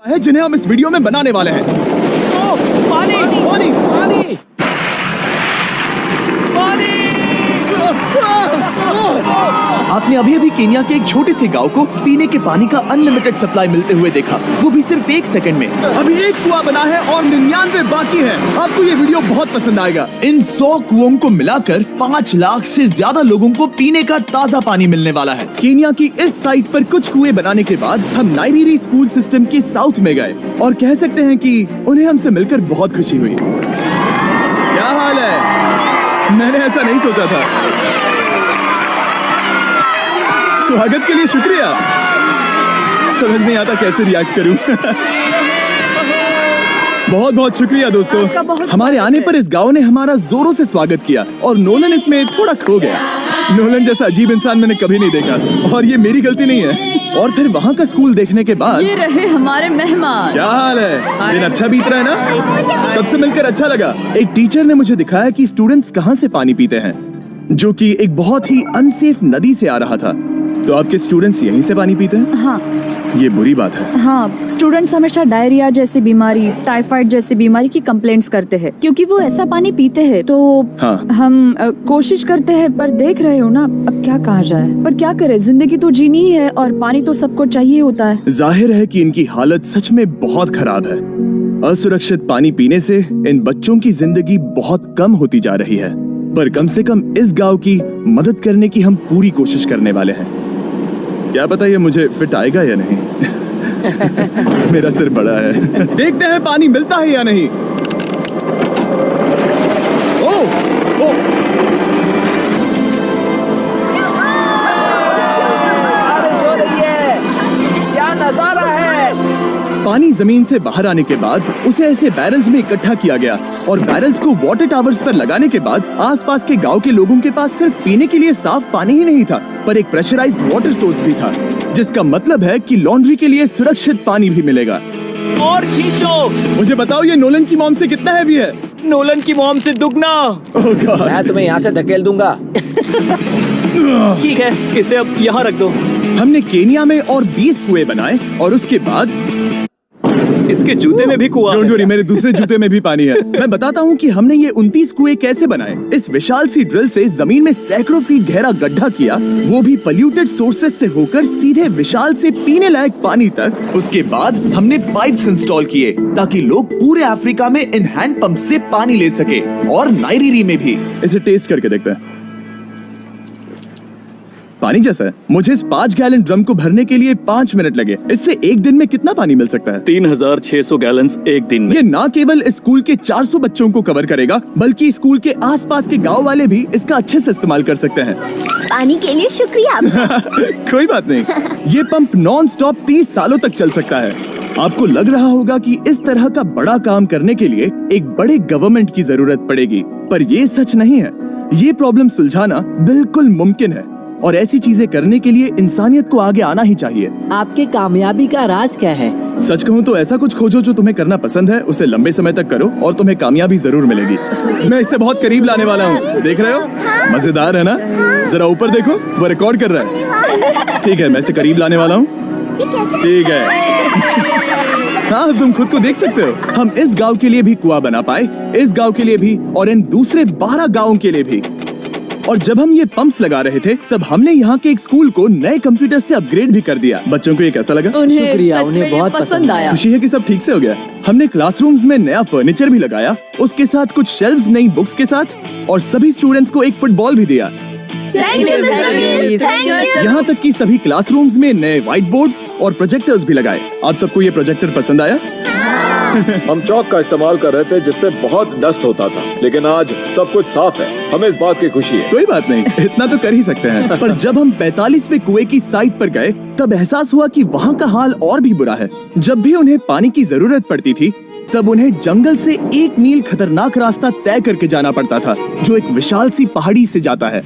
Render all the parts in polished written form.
है जिन्हें हम इस वीडियो में बनाने वाले हैं। पानी पानी पानी आपने अभी अभी केन्या के एक छोटे से गांव को पीने के पानी का अनलिमिटेड सप्लाई मिलते हुए देखा, वो भी सिर्फ 1 सेकंड में। अभी एक कुआं बना है और 99 बाकी है। आपको ये वीडियो बहुत पसंद आएगा। इन 100 कुओं को मिलाकर 5 लाख से ज्यादा लोगों को पीने का ताज़ा पानी मिलने वाला है। केन्या की इस साइट पर कुछ कुएं बनाने के बाद हम नाइरीरी स्कूल सिस्टम के साउथ में गए और कह सकते हैं कि उन्हें हमसे मिलकर बहुत खुशी हुई। क्या हाल है? मैंने ऐसा नहीं सोचा था। स्वागत के लिए शुक्रिया। समझ नहीं आता कैसे रिएक्ट करूं। बहुत बहुत शुक्रिया दोस्तों। हमारे आने पर इस गांव ने हमारा जोरों से स्वागत किया और नोलन इसमें थोड़ा खो गया। नोलन जैसा अजीब इंसान मैंने कभी नहीं देखा और ये मेरी गलती नहीं है। और फिर वहाँ का स्कूल देखने के बाद ये रहे हमारे मेहमान। क्या हाल है? दिन अच्छा बीत रहा है ना? सबसे मिलकर अच्छा लगा। एक टीचर ने मुझे दिखाया कि स्टूडेंट्स कहाँ से पानी पीते हैं, जो कि एक बहुत ही अनसेफ नदी से आ रहा था। तो आपके स्टूडेंट्स यहीं से पानी पीते हैं? हाँ। ये बुरी बात है। हाँ, स्टूडेंट्स हमेशा डायरिया जैसी बीमारी, टाइफाइड जैसी बीमारी की कंप्लेंट्स करते हैं क्योंकि वो ऐसा पानी पीते हैं। तो हाँ। हम कोशिश करते हैं, पर देख रहे हो ना, अब क्या कहा जाए। पर क्या करे, जिंदगी तो जीनी ही है और पानी तो सबको चाहिए होता है। जाहिर है कि इनकी हालत सच में बहुत खराब है। असुरक्षित पानी पीने से इन बच्चों की जिंदगी बहुत कम होती जा रही है, पर कम से कम इस गांव की मदद करने की हम पूरी कोशिश करने वाले हैं। क्या पता ये मुझे फिट आएगा या नहीं। मेरा सिर बड़ा है। देखते हैं पानी मिलता है या नहीं। बारिश हो रही है, क्या नजारा है। पानी जमीन से बाहर आने के बाद उसे ऐसे बैरल्स में इकट्ठा किया गया और बैरल्स को वाटर टावर्स पर लगाने के बाद आसपास के गांव के लोगों के पास सिर्फ पीने के लिए साफ पानी ही नहीं था, पर एक प्रेशराइज्ड वाटर सोर्स भी था, जिसका मतलब है कि लॉन्ड्री के लिए सुरक्षित पानी भी मिलेगा। और खींचो। मुझे बताओ ये नोलन की मॉम से कितना हैवी है? नोलन की मॉम से दुगना। ओह गॉड। मैं तुम्हें यहाँ से धकेल दूंगा। ठीक है, इसे अब यहाँ रख दो। हमने केन्या में और 20 कुएं बनाए और उसके बाद इसके जूते में भी कुआं डोंट है। वरी, मेरे दूसरे जूते में भी पानी है। मैं बताता हूँ कि हमने ये 29 कुएं कैसे बनाए। इस विशाल सी ड्रिल से जमीन में सैकड़ों फीट गहरा गड्ढा किया, वो भी पॉल्यूटेड सोर्सेज से होकर सीधे विशाल से पीने लायक पानी तक। उसके बाद हमने पाइप्स इंस्टॉल किए ताकि लोग पूरे अफ्रीका में इन हैंड पंप से पानी ले सके और नाइरीरी में भी। इसे टेस्ट करके देखते हैं। पानी जैसा है। मुझे इस 5 गैलन ड्रम को भरने के लिए 5 मिनट लगे। इससे एक दिन में कितना पानी मिल सकता है? 3600 गैलन्स एक दिन में। ये ना केवल स्कूल के 400 बच्चों को कवर करेगा, बल्कि स्कूल के आसपास के गांव वाले भी इसका अच्छे से इस्तेमाल कर सकते हैं। पानी के लिए शुक्रिया। कोई बात नहीं। ये पंप नॉन स्टॉप 30 सालों तक चल सकता है। आपको लग रहा होगा कि इस तरह का बड़ा काम करने के लिए एक बड़े गवर्नमेंट की जरूरत पड़ेगी, पर ये सच नहीं है। ये प्रॉब्लम सुलझाना बिल्कुल मुमकिन है और ऐसी चीजें करने के लिए इंसानियत को आगे आना ही चाहिए। आपकी कामयाबी का राज क्या है? सच कहूँ तो ऐसा कुछ खोजो जो तुम्हें करना पसंद है, उसे लंबे समय तक करो और तुम्हें कामयाबी जरूर मिलेगी। मैं इससे बहुत करीब लाने वाला हूँ, देख रहे हो? मजेदार है ना? जरा ऊपर देखो, वो रिकॉर्ड कर रहा है। ठीक है, मैं इसे करीब लाने वाला हूँ। ठीक है। हाँ, तुम खुद को देख सकते हो। हम इस गांव के लिए भी कुआं बना पाए, इस गांव के लिए भी और इन दूसरे 12 गांवों के लिए भी। और जब हम ये पंप्स लगा रहे थे, तब हमने यहाँ के एक स्कूल को नए कंप्यूटर से अपग्रेड भी कर दिया। बच्चों को ये कैसा लगा? शुक्रिया, सच में उन्हें ये बहुत पसंद आया। खुशी है कि सब ठीक से हो गया। हमने क्लासरूम्स में नया फर्नीचर भी लगाया, उसके साथ कुछ शेल्व्स नई बुक्स के साथ, और सभी स्टूडेंट्स को एक फुटबॉल भी दिया। थैंक यू मिस्टर बीस, थैंक यू। यहाँ तक कि सभी क्लासरूम्स में नए व्हाइट बोर्ड्स और प्रोजेक्टर्स भी लगाए। आप सबको ये प्रोजेक्टर पसंद आया? हम चौक का इस्तेमाल कर रहे थे जिससे बहुत डस्ट होता था, लेकिन आज सब कुछ साफ है। हमें इस बात की खुशी है। कोई बात नहीं, इतना तो कर ही सकते हैं। पर जब हम 45वें कुएं की साइट पर गए, तब एहसास हुआ कि वहाँ का हाल और भी बुरा है। जब भी उन्हें पानी की जरूरत पड़ती थी, तब उन्हें जंगल से 1 मील खतरनाक रास्ता तय करके जाना पड़ता था, जो एक विशाल सी पहाड़ी से जाता है।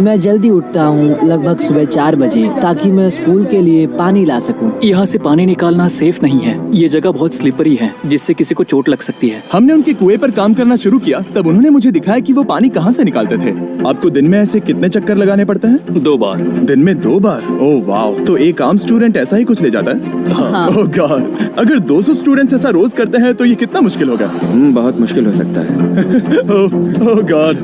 मैं जल्दी उठता हूँ, लगभग सुबह 4 बजे, ताकि मैं स्कूल के लिए पानी ला सकूँ। यहाँ से पानी निकालना सेफ नहीं है। ये जगह बहुत स्लिपरी है, जिससे किसी को चोट लग सकती है। हमने उनके कुएं पर काम करना शुरू किया, तब उन्होंने मुझे दिखाया कि वो पानी कहाँ से निकालते थे। आपको दिन में ऐसे कितने चक्कर लगाने पड़ते हैं? 2 बार। दिन में 2 बार? ओह वाव, तो एक आम स्टूडेंट ऐसा ही कुछ ले जाता है? हाँ। ओह गॉड, अगर 200 स्टूडेंट्स ऐसा रोज करते हैं तो ये कितना मुश्किल होगा? बहुत मुश्किल हो सकता है। ओह गॉड,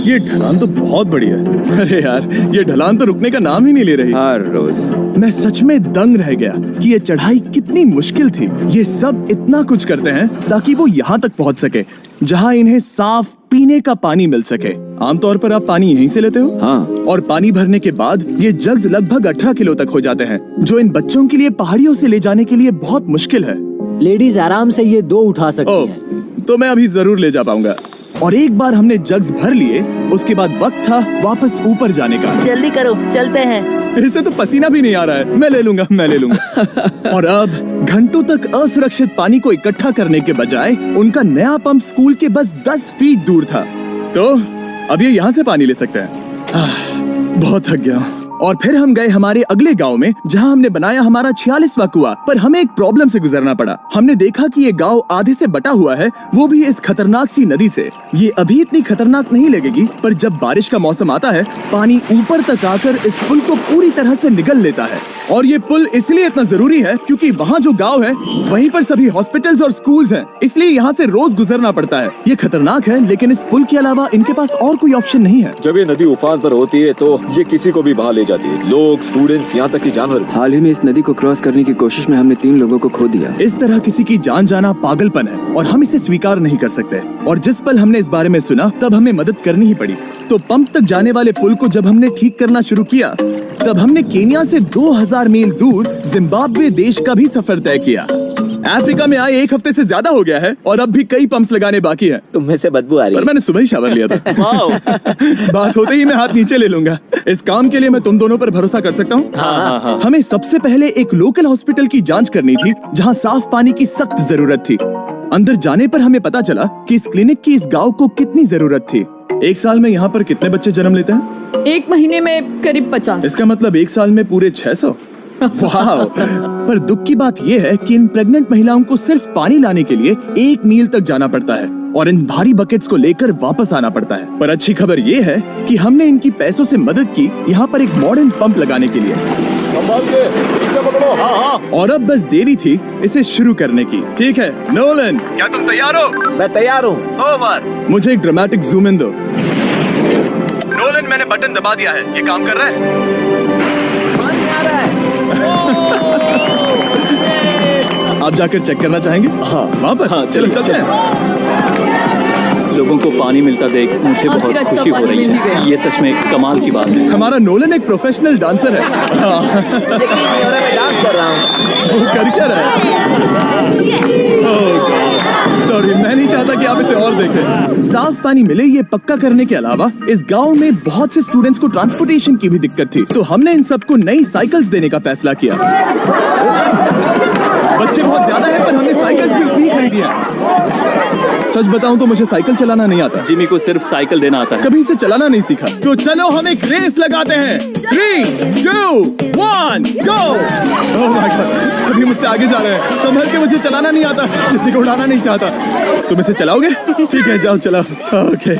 ये ढलान तो बहुत बड़ी है। अरे यार, ये ढलान तो रुकने का नाम ही नहीं ले रही। हर रोज मैं सच में दंग रह गया कि ये चढ़ाई कितनी मुश्किल थी। ये सब इतना कुछ करते हैं ताकि वो यहाँ तक पहुँच सके, जहाँ इन्हें साफ पीने का पानी मिल सके। आमतौर पर आप पानी यहीं से लेते हो? हाँ। और पानी भरने के बाद ये जग्स लगभग 18 किलो तक हो जाते हैं, जो इन बच्चों के लिए पहाड़ियों से ले जाने के लिए बहुत मुश्किल है। लेडीज आराम से ये 2 उठा सकती ओह, हैं। तो मैं अभी जरूर ले जा पाऊंगा। और एक बार हमने जग्स भर लिए, उसके बाद वक्त था वापस ऊपर जाने का। जल्दी करो, चलते हैं। इससे तो पसीना भी नहीं आ रहा है। मैं ले लूंगा। और अब घंटों तक असुरक्षित पानी को इकट्ठा करने के बजाय उनका नया पंप स्कूल के बस 10 फीट दूर था, तो अब ये यहाँ से पानी ले सकते हैं। बहुत थक गया। और फिर हम गए हमारे अगले गांव में, जहां हमने बनाया हमारा 46वां कुआं। पर हमें एक प्रॉब्लम से गुजरना पड़ा। हमने देखा कि ये गांव आधे से बटा हुआ है, वो भी इस खतरनाक सी नदी से। ये अभी इतनी खतरनाक नहीं लगेगी, पर जब बारिश का मौसम आता है, पानी ऊपर तक आकर इस पुल को पूरी तरह से निगल लेता है। और ये पुल इसलिए इतना जरूरी है क्योंकि वहाँ जो गाँव है, वहीं पर सभी हॉस्पिटल्स और स्कूल्स हैं, इसलिए यहाँ से रोज गुजरना पड़ता है। ये खतरनाक है, लेकिन इस पुल के अलावा इनके पास और कोई ऑप्शन नहीं है। जब ये नदी उफान पर होती है तो ये किसी को भी बहा ले जाती है। लोग, स्टूडेंट्स, यहाँ तक कि जानवर। हाल ही में इस नदी को क्रॉस करने की कोशिश में हमने 3 लोगों को खो दिया। इस तरह किसी की जान जाना पागलपन है और हम इसे स्वीकार नहीं कर सकते। और जिस पल हमने इस बारे में सुना, तब हमें मदद करनी ही पड़ी। तो पंप तक जाने वाले पुल को जब हमने ठीक करना शुरू किया, तब हमने केन्या से 2000 मील दूर जिम्बाब्वे देश का भी सफर तय किया। अफ्रीका में आए 1 हफ्ते से ज्यादा हो गया है और अब भी कई पंप्स लगाने बाकी हैं। तुम में से बदबू आ रही पर है। मैंने सुबह ही शावर लिया था। बात होते ही मैं हाथ नीचे ले लूंगा। इस काम के लिए मैं तुम दोनों पर भरोसा कर सकता हूँ? हाँ। हमें सबसे पहले एक लोकल हॉस्पिटल की जांच करनी थी, जहाँ साफ पानी की सख्त जरूरत थी। अंदर जाने पर हमें पता चला कि इस क्लिनिक की इस गाँव को कितनी जरूरत थी। 1 साल में यहाँ पर कितने बच्चे जन्म लेते हैं? 1 महीने में करीब 50। इसका मतलब 1 साल में पूरे 600। वाह! पर दुख की बात यह है कि इन प्रेग्नेंट महिलाओं को सिर्फ पानी लाने के लिए 1 मील तक जाना पड़ता है और इन भारी बकेट्स को लेकर वापस आना पड़ता है। पर अच्छी खबर ये है कि हमने इनकी पैसों से मदद की यहाँ पर एक मॉडर्न पंप लगाने के लिए। संभाल के, इसे पकड़ो। और अब बस देरी थी इसे शुरू करने की। ठीक है नोलन, क्या तुम तैयार हो? मैं तैयार हूँ। ओवर। मुझे एक ड्रामेटिक जूम इन दो। नोलन, मैंने बटन दबा दिया है, ये काम कर रहा है? आप जाकर चेक करना चाहेंगे? हाँ, वहाँ पर। हाँ, चलो चलते हैं। लोगों को पानी मिलता देख मुझे आखिर बहुत अच्छा खुशी हो पानी रही मिल ही है। गया। ये सच में कमाल की बात है। हमारा नोलन एक प्रोफेशनल डांसर है। यकीन नहीं हो रहा, मैं डांस कर रहा हूँ। वो कर क्या रहा है? ओह गॉड, सॉरी, मैं नहीं चाहता कि आप इसे और देखें। साफ पानी मिले ये पक्का करने के अलावा इस गांव में बहुत से स्टूडेंट्स को ट्रांसपोर्टेशन की भी दिक्कत थी, तो हमने इन सबको नई साइकिल्स देने का फैसला किया। बच्चे बहुत ज्यादा हैं, पर हमने साइकिल्स भी उतनी ही खरीदी हैं। सच बताऊं तो मुझे साइकिल चलाना नहीं आता। जिमी को सिर्फ साइकिल देना आता है। कभी इसे चलाना नहीं सीखा। तो चलो हम एक रेस लगाते हैं। 3, 2, 1, गो! ओह माय गॉड, सभी मुझसे आगे जा रहे हैं। संभल के, मुझे चलाना नहीं आता, किसी को उड़ाना नहीं चाहता। तुम इसे चलाओगे? ठीक है, जाओ चलाओ। ओके।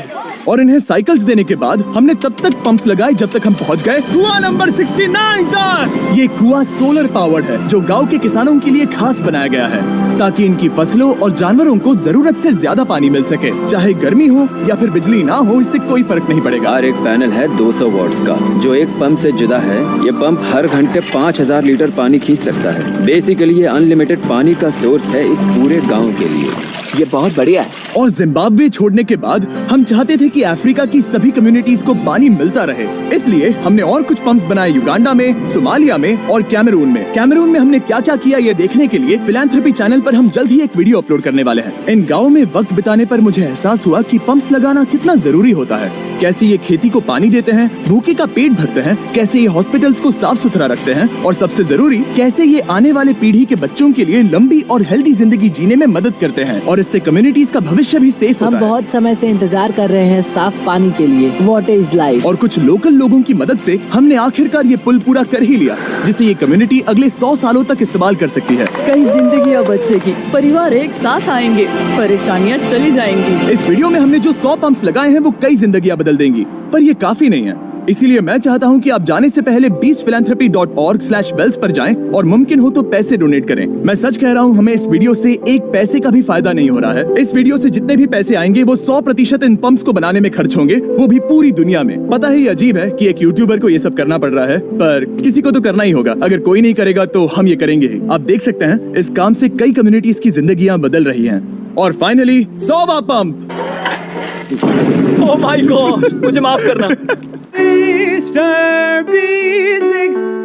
और इन्हें साइकिल्स देने के बाद हमने तब तक पंप्स लगाए जब तक हम पहुंच गए कुआं नंबर 69 तक। ये कुआं सोलर पावर्ड है, जो गांव के किसानों के लिए खास बनाया गया है, ताकि इनकी फसलों और जानवरों को जरूरत से ज्यादा पानी मिल सके। चाहे गर्मी हो या फिर बिजली ना हो, इससे कोई फर्क नहीं पड़ेगा। और एक पैनल है 200 वॉट्स का, जो एक पंप से जुदा है। ये पंप हर घंटे 5000 लीटर पानी खींच सकता है। बेसिकली ये अनलिमिटेड पानी का सोर्स है इस पूरे गाँव के लिए। ये बहुत बढ़िया है। और जिम्बाब्वे छोड़ने के बाद हम चाहते थे कि अफ्रीका की सभी कम्युनिटीज को पानी मिलता रहे। इसलिए हमने और कुछ पंप्स बनाए युगांडा में, सोमालिया में और कैमरून में। कैमरून में हमने क्या क्या किया ये देखने के लिए फिलैंथ्रोपी चैनल पर हम जल्द ही एक वीडियो अपलोड करने वाले हैं। इन गाँव में वक्त बिताने पर मुझे एहसास हुआ कि पंप्स लगाना कितना जरूरी होता है। कैसे ये खेती को पानी देते हैं, भूखे का पेट भरते हैं, कैसे ये हॉस्पिटल्स को साफ सुथरा रखते हैं और सबसे जरूरी कैसे ये आने वाले पीढ़ी के बच्चों के लिए लंबी और हेल्दी जिंदगी जीने में मदद करते हैं और इससे कम्युनिटीज का भविष्य भी सेफ होता हम है। बहुत समय से इंतजार कर रहे हैं साफ पानी के लिए। Water is life. और कुछ लोकल लोगों की मदद से हमने आखिरकार ये पुल पूरा कर ही लिया, जिसे ये कम्युनिटी अगले 100 सालों तक इस्तेमाल कर सकती है। कई जिंदगियां बचेगी, परिवार एक साथ आएंगे, परेशानियां चली जाएंगी। इस वीडियो में हमने जो 100 पंप्स लगाए हैं वो कई जिंदगियां बदल देंगी, पर ये काफी नहीं है। इसीलिए मैं चाहता हूं कि आप जाने से पहले beachphilanthropy.org/bells पर जाएं और मुमकिन हो तो पैसे डोनेट करें। मैं सच कह रहा हूं, हमें इस वीडियो से एक पैसे का भी फायदा नहीं हो रहा है। इस वीडियो से जितने भी पैसे आएंगे वो 100% इन पंप्स को बनाने में खर्च होंगे, वो भी पूरी दुनिया में। पता है ये अजीब है कि एक यूट्यूबर को ये सब करना पड़ रहा है, पर किसी को तो करना ही होगा। अगर कोई नहीं करेगा तो हम ये करेंगे ही। आप देख सकते हैं इस काम से कई कम्युनिटीज की जिंदगियां बदल रही हैं। और फाइनली 100वां पंप। ओह माय गॉड, मुझे माफ करना। Mr. B6